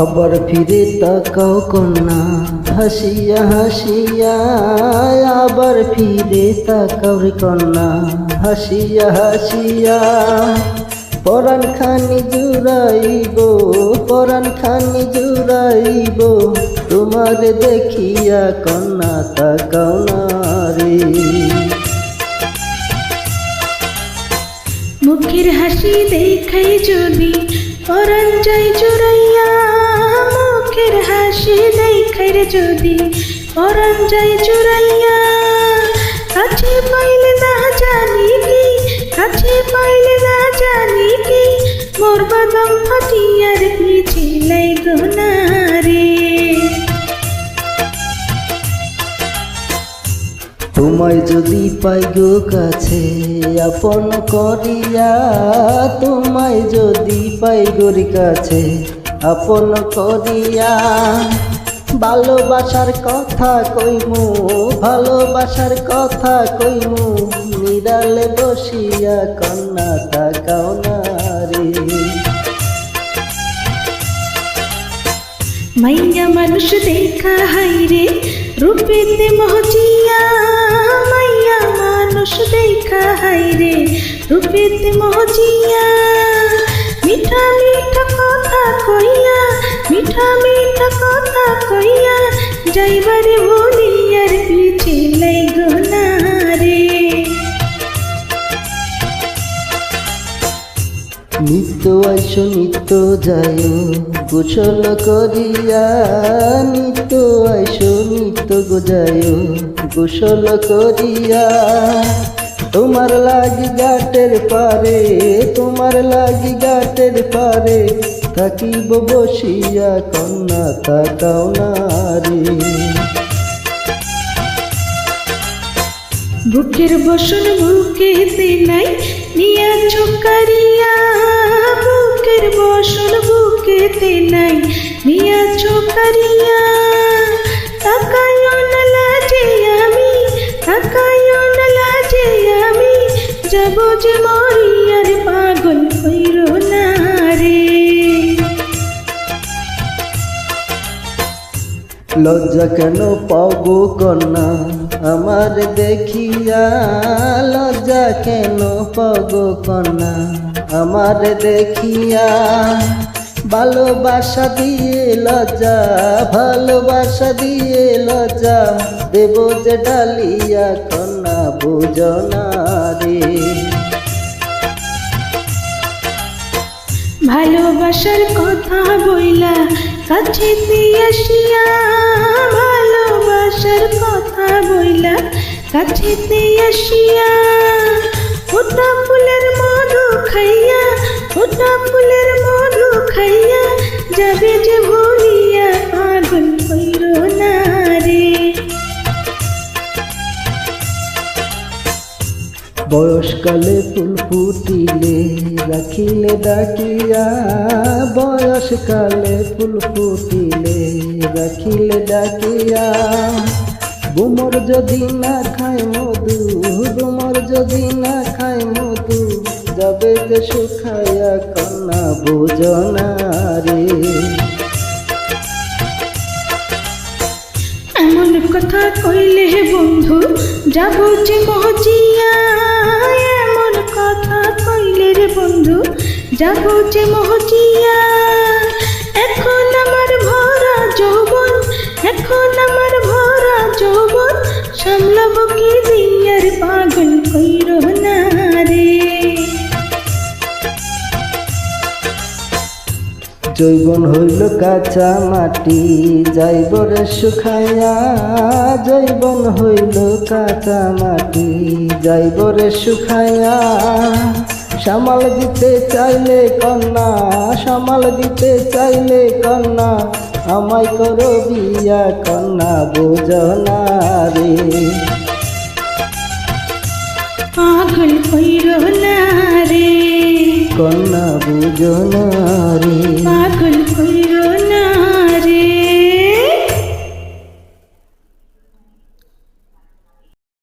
আবার ফিরে তাকাও কন্যা হাসিয়া হাসিয়া, আবার ফিরে তাকাও রে কন্যা হাসিয়া হাসিয়া। পরাণ খানি জুড়াইব, পরাণ খানি জুড়াইব, তোমার দেখিয়া কন্যা তাকাও না রে। মুখের হাসি দেখাই যদি পরাণ যায় জুড়াইয়া, মুখের হাসি দেখাই যদি পরাণ যায় জুড়াইয়া। কাছে পাইলে না জানি কি, কাছে পাইলে না জানি কি, মোর বাদাম ফাটিয়ার পিছিলাই গোনারে। তোমায় যদি পাই গো কাছে আপন করিয়া, তোমায় যদি পাই গোর কাছে আপন করিয়া। ভালোবাসার কথা কইমু, ভালোবাসার কথা কইমু, নিরালে বসিয়া কন্যা তাকাও না রে। মাইয়া মানুষ দেখা হাইরে রূপেতে মহজিয়া, মাইয়া মানুষ দেখা হাইরে রূপেতে মহজিয়া। মিঠা মিঠা কথা কইয়া, মিঠা মিঠা কথা কইয়া, যাইবারে ভুলিয়ার পিছিলাই গোনারে। নিত্য আইসো নিত্য যায় গোসল করিয়া, নিত্য আইসো নিত্য গোজায় গোসল করিয়া। তোমার লাগি ঘাটের পারে, তোমার লাগি ঘাটের পারে, থাকিব বসিয়া কন্যা তাকাও না রে। বুকের বসন বুকেতে নাই নিয়া চোকারিয়া, বুকের বসন বুকেতে নাই নিয়া চোকারিয়া। তাকায়ও না লাজে আমি, তাকায়ও না লাজে আমি, যাব যে মরিয়ার পাগল কইরো না রে। লজ্জা কেন পাবো কন্যা আমার দেখিয়া, লজ্জা কেন পাবো কন্যা আমার দেখিয়া। ভালোবাসা দিয়ে লজ্জা, ভালোবাসা দিয়ে লজ্জা, দেব যে ডালিয়া কন্যা বুঝো না রে। ভালোবাসার কথা বইলা কাছেতে আসিয়া, ভালোবাসার কথা বইলা কাছেতে আসিয়া। ওটা ফুলের মধু খাইয়া, ওটা ফুলের মধু খাইয়া, যাবে যে ভুলিয়া পাগল কইরো না রে। বয়সকালে ফুল ফুটিলে রাখিলে ডাকিয়া, বয়সকালে ফুল ফুটিলে রাখিলে ডাকিয়া। বুমর যদি না খায় মধু, বুমর যদি না খায় মধু, যাবে যে শুকাইয়া কন্যা বুঝো না রে। এমন কথা কইলে বন্ধু যাব যে মহজিয়া, এমন কথা কইলে রে বন্ধু যাব যে মহজিয়া। এখন আমার ভরা যৌবন, এখন আমার ভরা যৌবন, সামলাবো কি দিয়ার পাগল কইরো না রে। যৌবন হইল কাঁচা মাটি যাইব রে শুখাইয়া, যৌবন হইল কাঁচা মাটি যাইব রে শুখাইয়া। সামাল দিতে চাইলে কন্যা, সামাল দিতে চাইলে কন্যা, আমায় করো বিয়া কন্যা বুঝো না রে। পাগল কইরো না রে, কন্যা বুঝো না রে। পাগল কইরো